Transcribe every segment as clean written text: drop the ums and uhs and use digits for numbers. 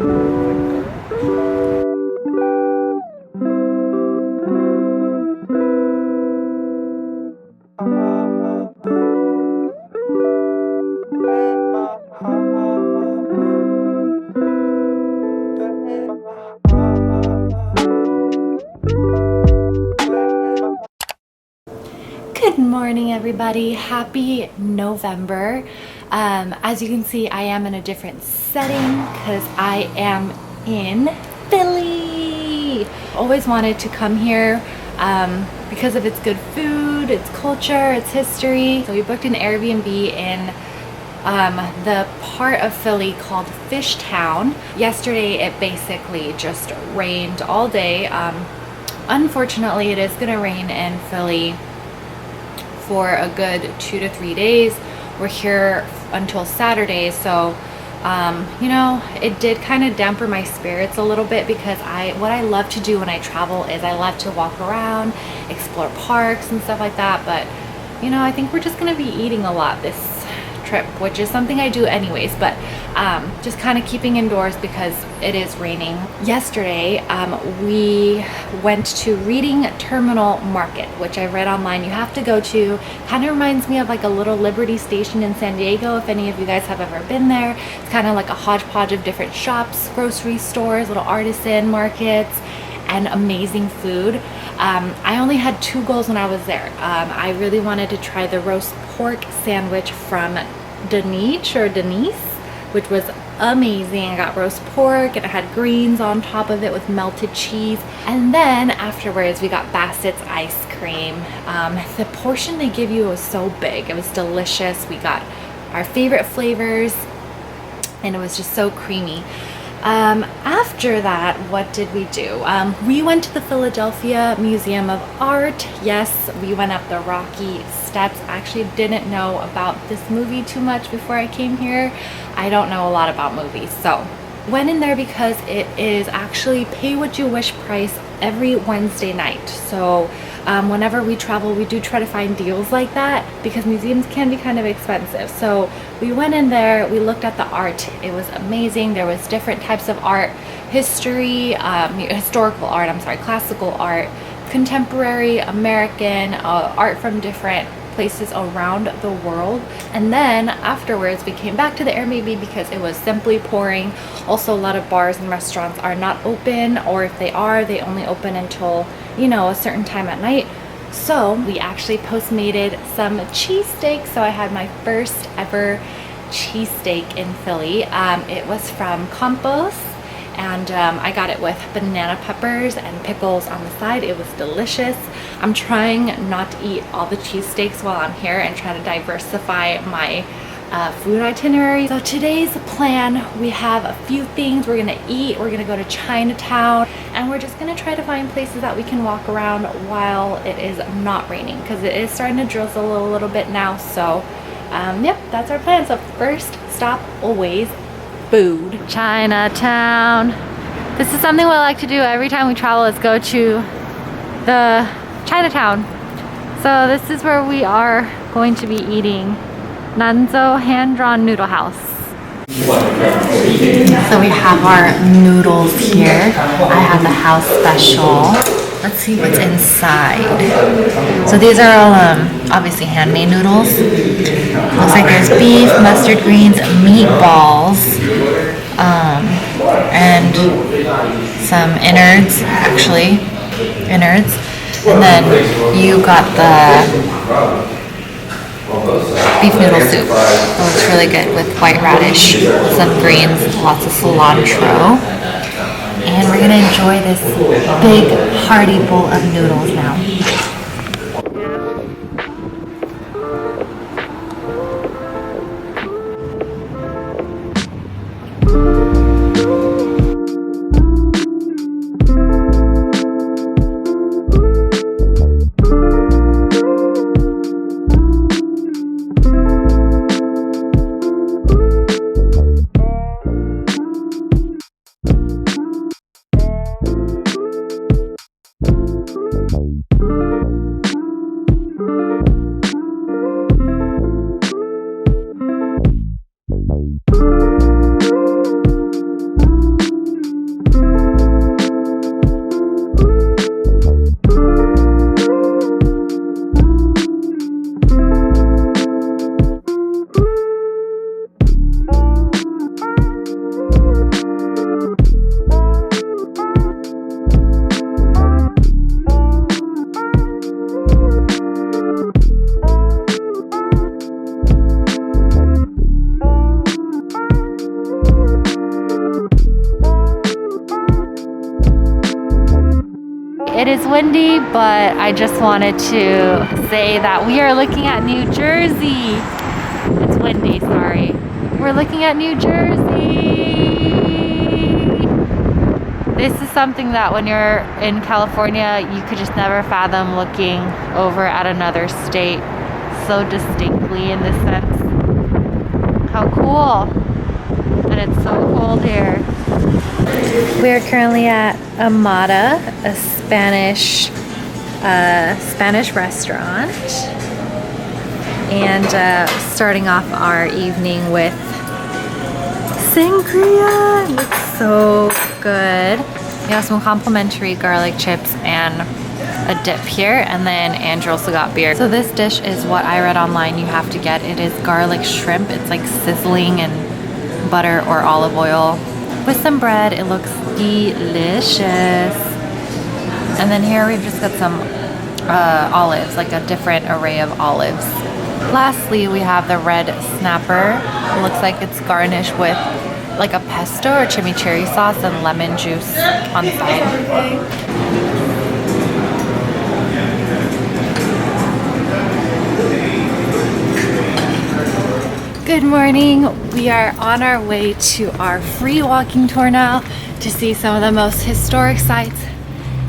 Good morning, everybody. Happy November. As you can see, I am in a different setting because I am in Philly. Always wanted to come here because of its good food, its culture, its history. So we booked an Airbnb in the part of Philly called Fishtown. Yesterday, it basically just rained all day. Unfortunately, it is going to rain in Philly for a good 2 to 3 days. We're here until Saturday, so you know, it did kind of damper my spirits a little bit because what I love to do when I travel is I love to walk around, explore parks and stuff like that, but you know, I think we're just going to be eating a lot this trip, which is something I do anyways, but just kind of keeping indoors because it is raining. Yesterday we went to Reading Terminal Market, which I read online you have to go to. Kind of reminds me of like a little Liberty Station in San Diego, if any of you guys have ever been there. It's kind of like a hodgepodge of different shops, grocery stores, little artisan markets, and amazing food. I only had 2 goals when I was there. I really wanted to try the roast pork sandwich from Denise, which was amazing. I got roast pork and it had greens on top of it with melted cheese. And then afterwards we got Bassett's ice cream. The portion they give you was so big. It was delicious. We got our favorite flavors and it was just so creamy. After that, what did we do? We went to the Philadelphia Museum of Art. Yes, we went up the rocky steps. I actually didn't know about this movie too much before I came here. I don't know a lot about movies, so went in there because it is actually pay what you wish price every Wednesday night. So whenever we travel, we do try to find deals like that because museums can be kind of expensive. So we went in there, we looked at the art. It was amazing. There was different types of art, historical art, classical art, contemporary, American, art from different places around the world. And then afterwards we came back to the Airbnb because it was simply pouring. Also, a lot of bars and restaurants are not open, or if they are, they only open until, you know, a certain time at night. So we actually postmated some cheesesteak. So I had my first ever cheesesteak in Philly. It was from Campos, and I got it with banana peppers and pickles on the side. It was delicious. I'm trying not to eat all the cheesesteaks while I'm here and try to diversify my food itinerary. So today's plan, we have a few things we're gonna eat. We're gonna go to Chinatown and we're just gonna try to find places that we can walk around while it is not raining, because it is starting to drizzle a little bit now. So yep, that's our plan. So first stop, always food. Chinatown. This is something we like to do every time we travel, is go to the Chinatown. So this is where we are going to be eating Nanzo hand-drawn noodle house. So we have our noodles here. I have the house special. Let's see what's inside. So these are all obviously handmade noodles. Looks like there's beef, mustard greens, meatballs, and some innards, innards. And then you got the beef noodle soup. It looks really good with white radish, some greens, lots of cilantro. And we're gonna enjoy this big hearty bowl of noodles now. It is windy, but I just wanted to say that we are looking at New Jersey. It's windy, sorry. We're looking at New Jersey. This is something that when you're in California, you could just never fathom looking over at another state so distinctly in this sense. How cool. And it's so cold here. We are currently at Amada, a Spanish restaurant, and starting off our evening with sangria. It looks so good. We have some complimentary garlic chips and a dip here, and then Andrew also got beer. So this dish is what I read online you have to get. It is garlic shrimp. It's like sizzling in butter or olive oil with some bread. It looks delicious. And then here we've just got some olives, like a different array of olives. Lastly, we have the red snapper. It looks like it's garnished with like a pesto or chimichurri sauce and lemon juice on the side. Good morning. We are on our way to our free walking tour now to see some of the most historic sites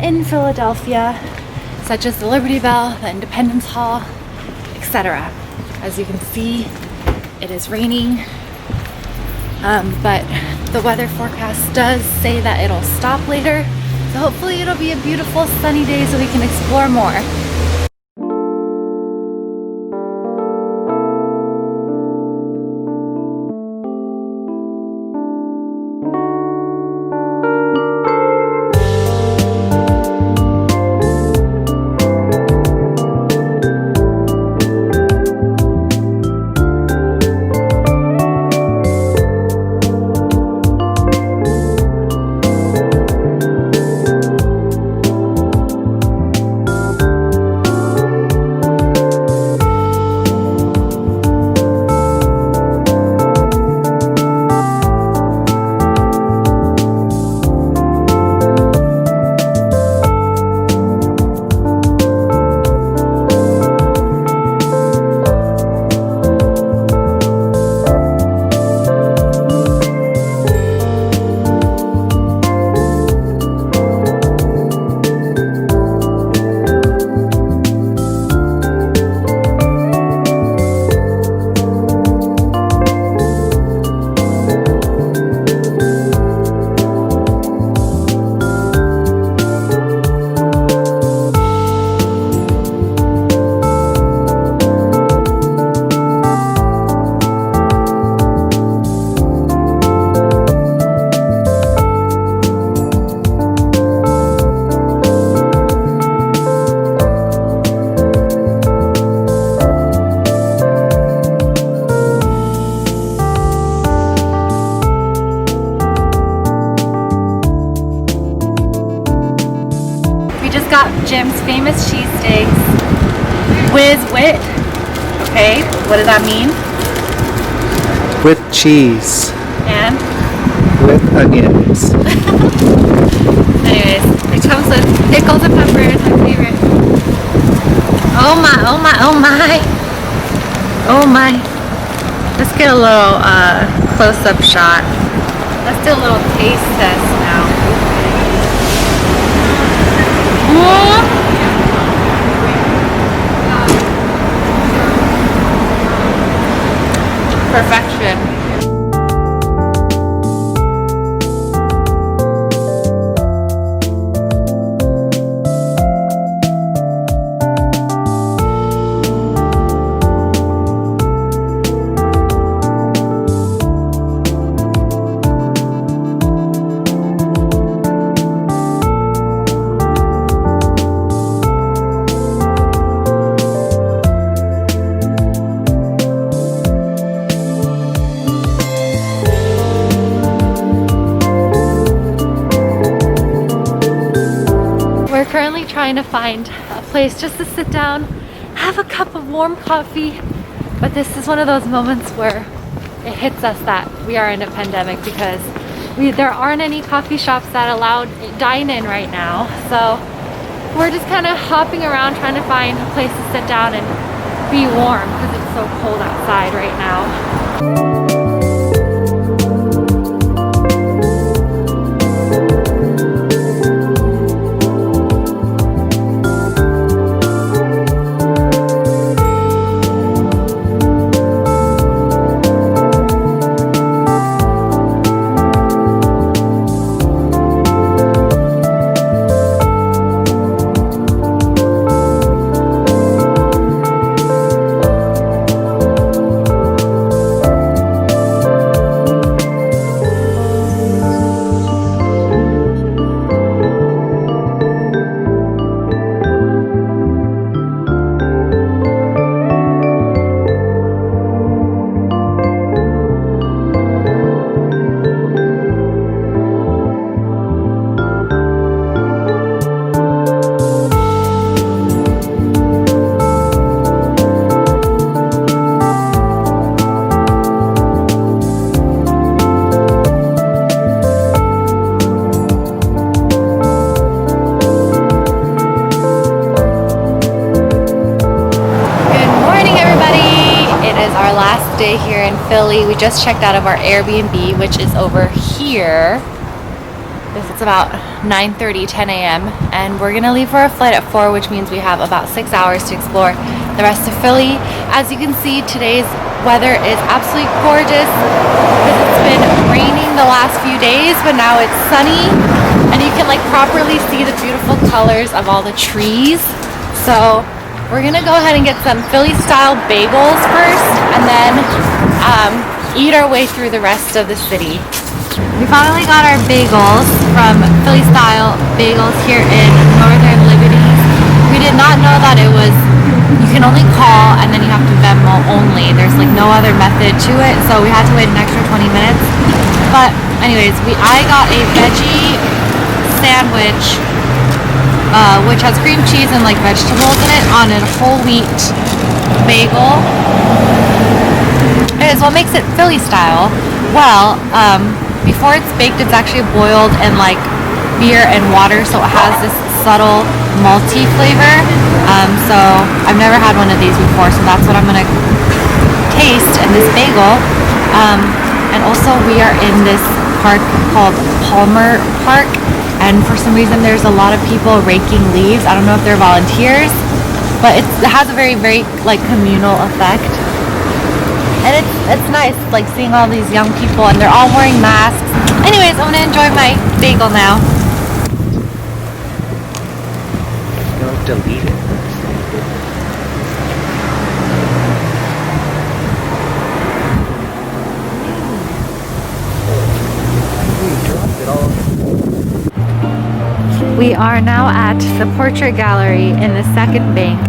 in Philadelphia, such as the Liberty Bell, the Independence Hall, etc. As you can see, it is raining, but the weather forecast does say that it'll stop later, so hopefully it'll be a beautiful sunny day so we can explore more. Jim's famous cheesesteaks with wit. Okay, what does that mean? With cheese. And? With onions. Anyways, it comes with pickles and peppers, my favorite. Oh my, oh my, oh my. Oh my. Let's get a little close-up shot. Let's do a little taste test now. Perfection. Currently trying to find a place just to sit down, have a cup of warm coffee, but this is one of those moments where it hits us that we are in a pandemic because there aren't any coffee shops that allow dine-in right now. So we're just kind of hopping around trying to find a place to sit down and be warm because it's so cold outside right now. Day here in Philly. We just checked out of our Airbnb, which is over here. It's about 9:30, 10 a.m. and we're gonna leave for our flight at 4, which means we have about 6 hours to explore the rest of Philly. As you can see, today's weather is absolutely gorgeous because it's been raining the last few days, but now it's sunny and you can like properly see the beautiful colors of all the trees. So we're gonna go ahead and get some Philly style bagels first and then eat our way through the rest of the city. We finally got our bagels from Philly style bagels here in Northern Liberties. We did not know that it was, you can only call and then you have to Venmo only. There's like no other method to it, so we had to wait an extra 20 minutes. But anyways, I got a veggie sandwich which has cream cheese and like vegetables in it on a whole wheat bagel. It is what makes it Philly style. Well, before it's baked, it's actually boiled in like beer and water, so it has this subtle malty flavor. So I've never had one of these before, so that's what I'm gonna taste in this bagel. And also we are in this park called Palmer Park. And for some reason, there's a lot of people raking leaves. I don't know if they're volunteers, but it has a very, very like communal effect. And it's nice, like seeing all these young people, and they're all wearing masks. Anyways, I'm gonna enjoy my bagel now. Don't delete it. We are now at the Portrait Gallery in the second bank.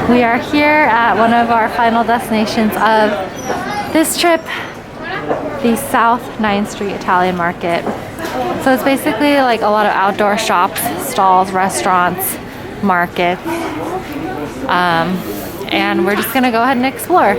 We are here at one of our final destinations of this trip, the South 9th Street Italian Market. So it's basically like a lot of outdoor shops, stalls, restaurants, markets, and we're just gonna go ahead and explore.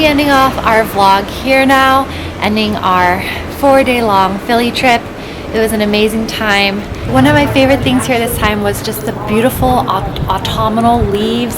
ending off our vlog here now, ending our 4-day long Philly trip. It was an amazing time. One of my favorite things here this time was just the beautiful autumnal leaves.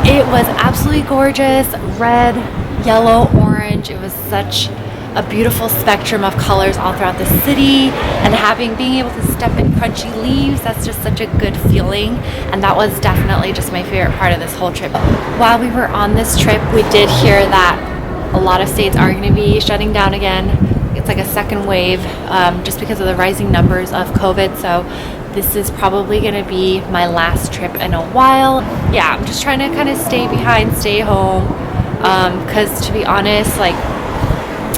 It was absolutely gorgeous, red, yellow, orange. It was such a beautiful spectrum of colors all throughout the city, and being able to step in crunchy leaves, that's just such a good feeling, and that was definitely just my favorite part of this whole trip. While we were on this trip, we did hear that a lot of states are going to be shutting down again. It's like a second wave, just because of the rising numbers of COVID, so this is probably going to be my last trip in a while. Yeah, I'm just trying to kind of stay behind, stay home, because to be honest, like,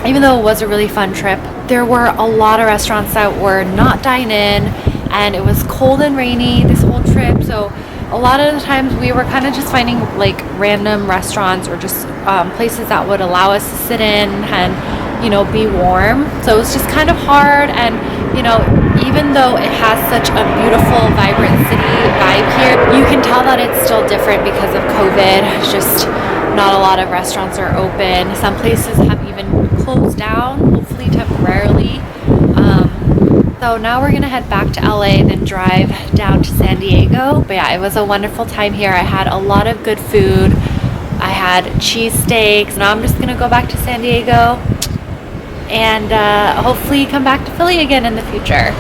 even though it was a really fun trip, there were a lot of restaurants that were not dine-in, and it was cold and rainy this whole trip, so a lot of the times we were kind of just finding like random restaurants or just places that would allow us to sit in and, you know, be warm. So it was just kind of hard, and, you know, even though it has such a beautiful, vibrant city vibe here, you can tell that it's still different because of COVID. It's just not a lot of restaurants are open. Some places have even closed down, hopefully temporarily. So now we're gonna head back to LA and then drive down to San Diego. But yeah, it was a wonderful time here. I had a lot of good food. I had cheesesteaks. Now I'm just gonna go back to San Diego and hopefully come back to Philly again in the future.